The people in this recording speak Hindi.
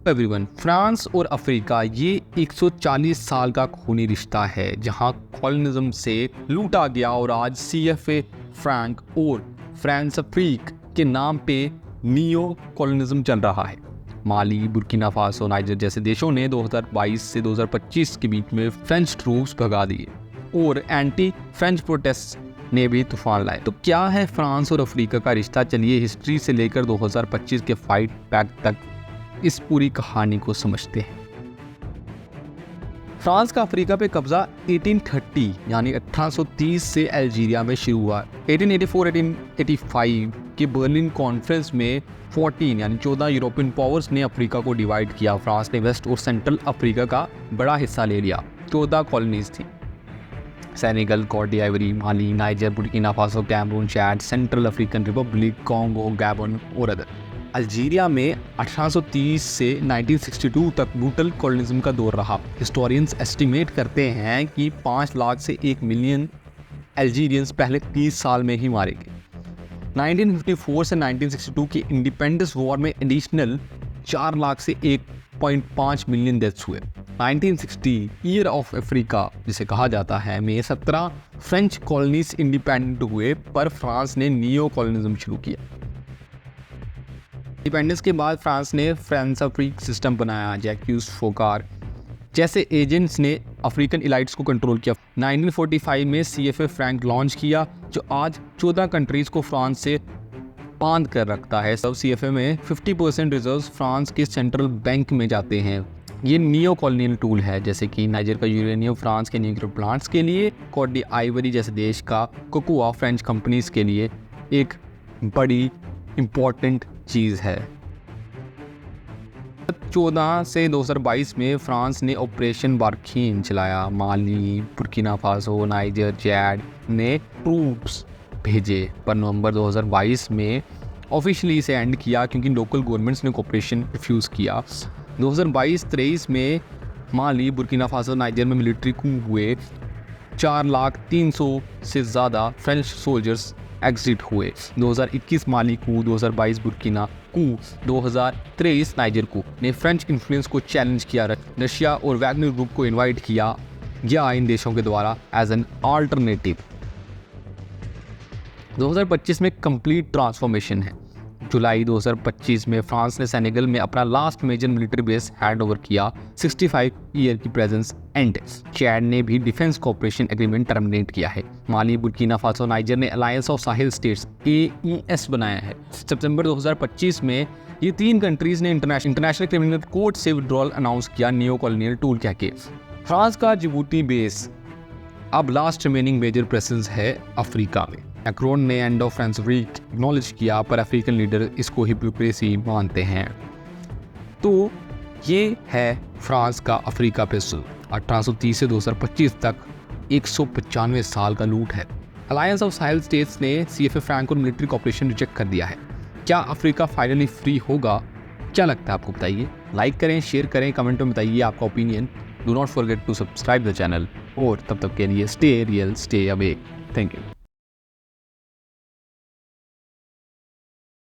एवरीवन, फ्रांस और अफ्रीका ये 140 साल का खूनी रिश्ता है जहां कॉलोनिज्म से लूटा गया और आज CFA फ्रैंक और फ्रांस अफ्रीक के नाम पे नियो कॉलोनिज्म चल रहा है। माली, बुर्किना फासो, नाइजर जैसे देशों ने 2022 से 2025 के बीच में फ्रेंच ट्रूप्स भगा दिए और एंटी फ्रेंच प्रोटेस्ट ने भी तूफान लाए। तो क्या है फ्रांस और अफ्रीका का रिश्ता? चलिए हिस्ट्री से लेकर 2025 के फाइट बैक तक इस पूरी कहानी को समझते हैं। फ्रांस का अफ्रीका पे कब्जा 1830 यानी 1830 से अल्जीरिया में शुरू हुआ। 1884-1885 के बर्लिन कॉन्फ्रेंस में 14 यूरोपियन पावर्स ने अफ्रीका को डिवाइड किया। फ्रांस ने वेस्ट और सेंट्रल अफ्रीका का बड़ा हिस्सा ले लिया। 14 कॉलोनीज थी। Senegal, Cote d'Ivoire, Mali, Niger, Burkina Faso, Cameroon, Chad, Central African Republic, Congo, Gabon और अदर। अल्जीरिया में 1830 से 1962 तक ब्रूटल कॉलोनिज्म का दौर रहा। हिस्टोरियंस एस्टिमेट करते हैं कि 5 लाख से 1 मिलियन अल्जीरियंस पहले 30 साल में ही मारे गए। 1954 से 1962 की इंडिपेंडेंस वॉर में एडिशनल 4 लाख से 1.5 मिलियन डेथ्स हुए। 1960 ईयर ऑफ अफ्रीका जिसे कहा जाता है में 17 फ्रेंच कॉलोनीज इंडिपेंडेंट हुए, पर फ्रांस ने नियो कॉलोनिज्म शुरू किया। इंडिपेंडेंस के बाद फ्रांस ने फ्रांस अफ्रीक सिस्टम बनाया। जैक्यूस फोकार जैसे एजेंट्स ने अफ्रीकन इलाइट्स को कंट्रोल किया। 1945 में CFA फ्रैंक लॉन्च किया जो आज 14 कंट्रीज को फ्रांस से बांध कर रखता है। सब CFA में 50% रिजर्व्स फ्रांस के सेंट्रल बैंक में जाते हैं। ये नियो कॉलोनियल टूल है, जैसे कि नाइजर का यूरेनियम फ्रांस के न्यूक्लियर प्लांट्स के लिए, कोट d'Ivoire जैसे देश का कोकोआ फ्रेंच कंपनीज के लिए एक बड़ी इम्पॉर्टेंट चीज़ है। 14 से 2022 में फ्रांस ने ऑपरेशन बारखीन चलाया। माली, बुर्किना फासो, नाइजर, चैड ने ट्रूप्स भेजे, पर नवंबर 2022 में ऑफिशियली इसे एंड किया क्योंकि लोकल गवर्नमेंट्स ने कोऑपरेशन रिफ्यूज़ किया। 2022-23 में माली, बुर्किना फासो, नाइजर में मिलिट्री कू हुए। 4,300,000 से ज़्यादा फ्रेंच सोल्जर्स एग्जिट हुए। 2021 माली कू, 2022 बुर्किना कू, 2023 नाइजर कू ने फ्रेंच इन्फ्लुएंस को चैलेंज किया। रशिया और वैगनर ग्रुप को इनवाइट किया गया इन देशों के द्वारा एज एन अल्टरनेटिव। 2025 में कंप्लीट ट्रांसफॉर्मेशन है। जुलाई 2025 में फ्रांस ने सेनेगल में अपना last major military base hand over किया। 65 ईयर की प्रेजेंस एंड। चैड ने भी डिफेंस कोऑपरेशन एग्रीमेंट टर्मिनेट किया है। माली, बुर्किना फासो, नाइजर ने alliance of Sahil states AES बनाया है। सितंबर 2025 में ये 3 कंट्रीज ने इंटरनेशनल क्रिमिनल कोर्ट से विड्रॉल अनाउंस किया नियो कॉलोनियल टूल कह के। फ्रांस का जिबूती बेस अब लास्ट रिमेनिंग मेजर प्रेजेंस है अफ्रीका में। मैक्रोन ने एंड ऑफ फ्रांस अफ्रीक एक्नॉलेज किया, पर अफ्रीकन लीडर इसको हिपोक्रेसी मानते हैं। तो ये है फ्रांस का अफ्रीका पे सुलह। 1830 से 2025 तक 195 साल का लूट है। अलायंस ऑफ साहिल स्टेट्स ने CFA फ्रैंक और मिलिट्री कॉपरेशन रिजेक्ट कर दिया है। क्या अफ्रीका फाइनली फ्री होगा? क्या लगता है आपको? बताइए। लाइक करें, शेयर करें, कमेंट में बताइए आपका opinion. Do not forget to subscribe the channel और तब तक के लिए stay real, stay awake. Thank you.